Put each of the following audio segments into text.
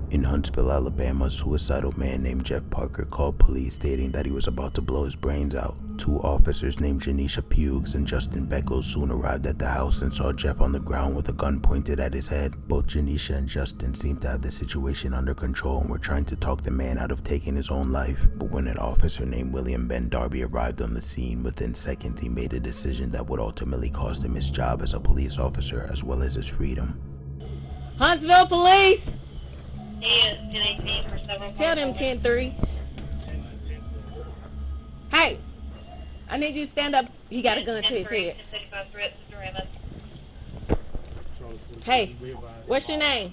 In Huntsville, Alabama, a suicidal man named Jeff Parker called police stating that he was about to blow his brains out. Two officers named Janisha Pughes and Justin Beckles soon arrived at the house and saw Jeff on the ground with a gun pointed at his head. Both Janisha and Justin seemed to have the situation under control and were trying to talk the man out of taking his own life. But when an officer named William Ben Darby arrived on the scene, within seconds he made a decision that would ultimately cost him his job as a police officer as well as his freedom. Huntsville police! He is 1018 for several Tell them 10-3. Hey, I need you to stand up. He got a gun to his head. Hey, what's your name?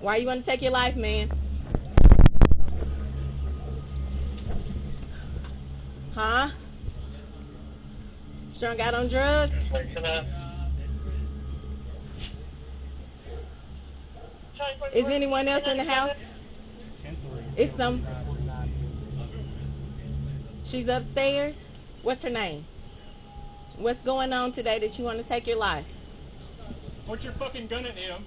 Why you want to take your life, man? Huh? Sure got on drugs? Is anyone else in the house? It's some. She's upstairs. What's her name? What's going on today that you want to take your life? Point your fucking gun at him.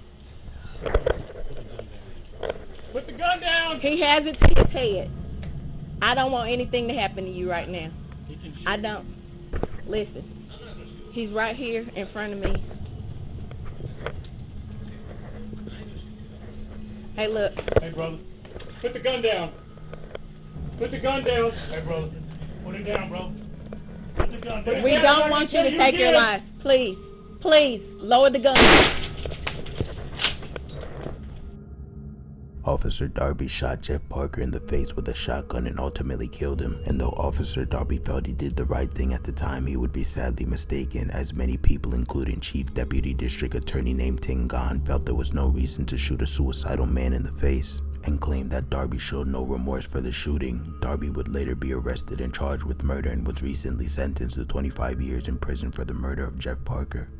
Put the gun down! He has it to his head. I don't want anything to happen to you right now. I don't. Listen. He's right here in front of me. Hey, look. Hey, brother. Put the gun down. Put the gun down. Hey, brother. Put it down, bro. Put the gun down. We don't want you to take your life. Please. Please. Lower the gun. Officer Darby shot Jeff Parker in the face with a shotgun and ultimately killed him. And though Officer Darby felt he did the right thing at the time, he would be sadly mistaken, as many people, including Chief Deputy District Attorney named Ting Gan, felt there was no reason to shoot a suicidal man in the face, and claimed that Darby showed no remorse for the shooting. Darby would later be arrested and charged with murder and was recently sentenced to 25 years in prison for the murder of Jeff Parker.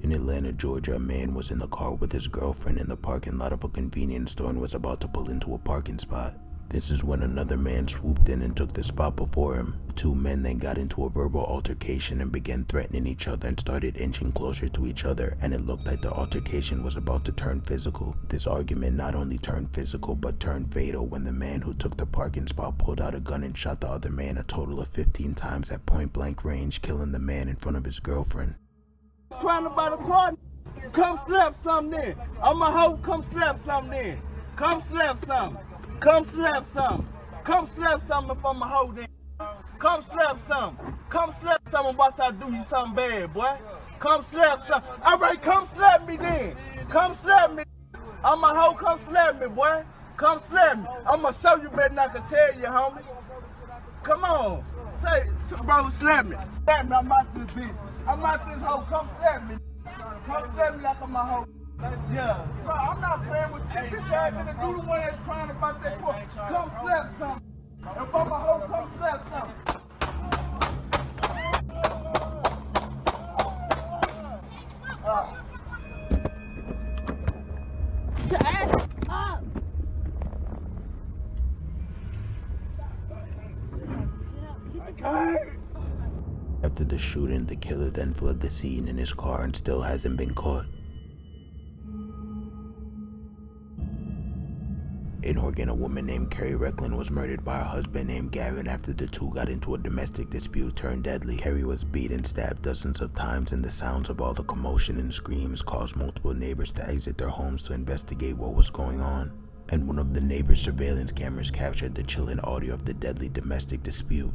In Atlanta, Georgia, a man was in the car with his girlfriend in the parking lot of a convenience store and was about to pull into a parking spot. This is when another man swooped in and took the spot before him. The two men then got into a verbal altercation and began threatening each other and started inching closer to each other, and it looked like the altercation was about to turn physical. This argument not only turned physical but turned fatal when the man who took the parking spot pulled out a gun and shot the other man a total of 15 times at point blank range, killing the man in front of his girlfriend. Crying about a car, come slap something then. I'm a hoe, come slap something then. Come slap something. Come slap something. Come slap something if I'm a hoe then. Come slap something. Come slap something, watch I do you something bad, boy. Come slap something. Alright, come slap me then. Come slap me. I'm a hoe, come slap me, boy. Come slap me. I'ma show you better than I can tell you, homie. Come on, say, bro, slap me. Slap me, I'm out this bitch. I'm out this hoe, come slap me. Come slap me like I'm a hoe. Yeah, bro, I'm not playing with shit. Bitch ass nigga, you the one that's crying about that boy. Come slap something. If I'm a hoe, come slap something. Your ass up. After the shooting, the killer then fled the scene in his car and still hasn't been caught. In Oregon, a woman named Carrie Recklin was murdered by her husband named Gavin after the two got into a domestic dispute turned deadly. Carrie was beat and stabbed dozens of times, and the sounds of all the commotion and screams caused multiple neighbors to exit their homes to investigate what was going on. And one of the neighbors' surveillance cameras captured the chilling audio of the deadly domestic dispute.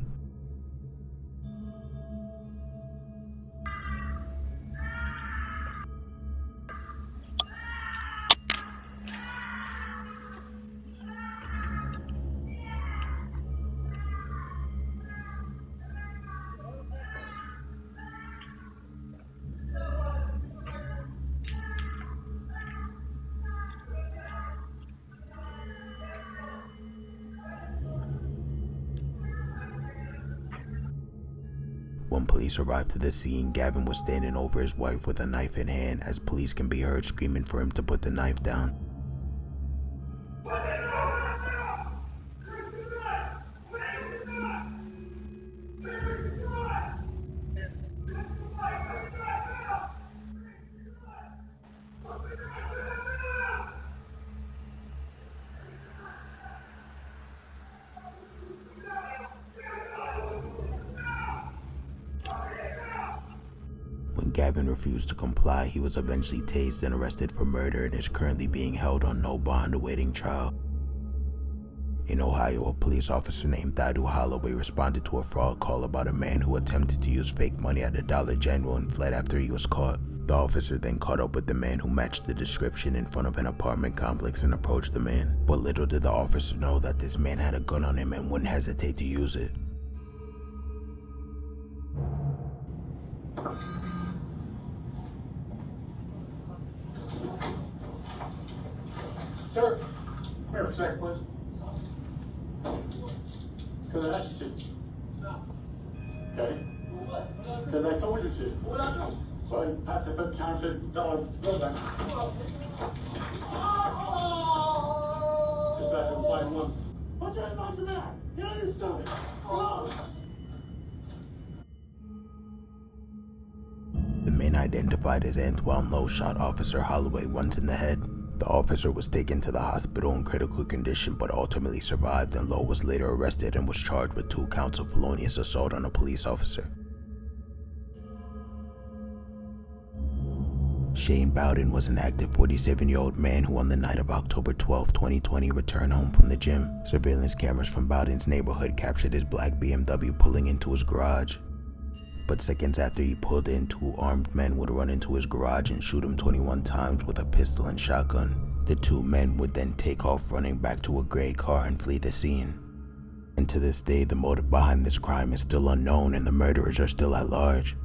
When police arrived to the scene, Gavin was standing over his wife with a knife in hand, as police can be heard screaming for him to put the knife down. Gavin refused to comply, he was eventually tased and arrested for murder and is currently being held on no bond awaiting trial. In Ohio, a police officer named Thadu Holloway responded to a fraud call about a man who attempted to use fake money at a Dollar General and fled after he was caught. The officer then caught up with the man who matched the description in front of an apartment complex and approached the man. But little did the officer know that this man had a gun on him and wouldn't hesitate to use it. Sir, come here for a second, please. Because I asked you to. Okay? Because I told you to. What I do? Well, you pass that $50 counterfeit dollar bill back. Just after the fight one. Put your hands on your man. Get on your stomach. The man identified as Antoine Lowe shot Officer Holloway once in the head. The officer was taken to the hospital in critical condition but ultimately survived, and Lowe was later arrested and was charged with 2 counts of felonious assault on a police officer. Shane Bowden was an active 47-year-old man who on the night of October 12, 2020 returned home from the gym. Surveillance cameras from Bowden's neighborhood captured his black BMW pulling into his garage. But seconds after he pulled in, 2 armed men would run into his garage and shoot him 21 times with a pistol and shotgun. The 2 men would then take off running back to a gray car and flee the scene. And to this day, the motive behind this crime is still unknown and the murderers are still at large.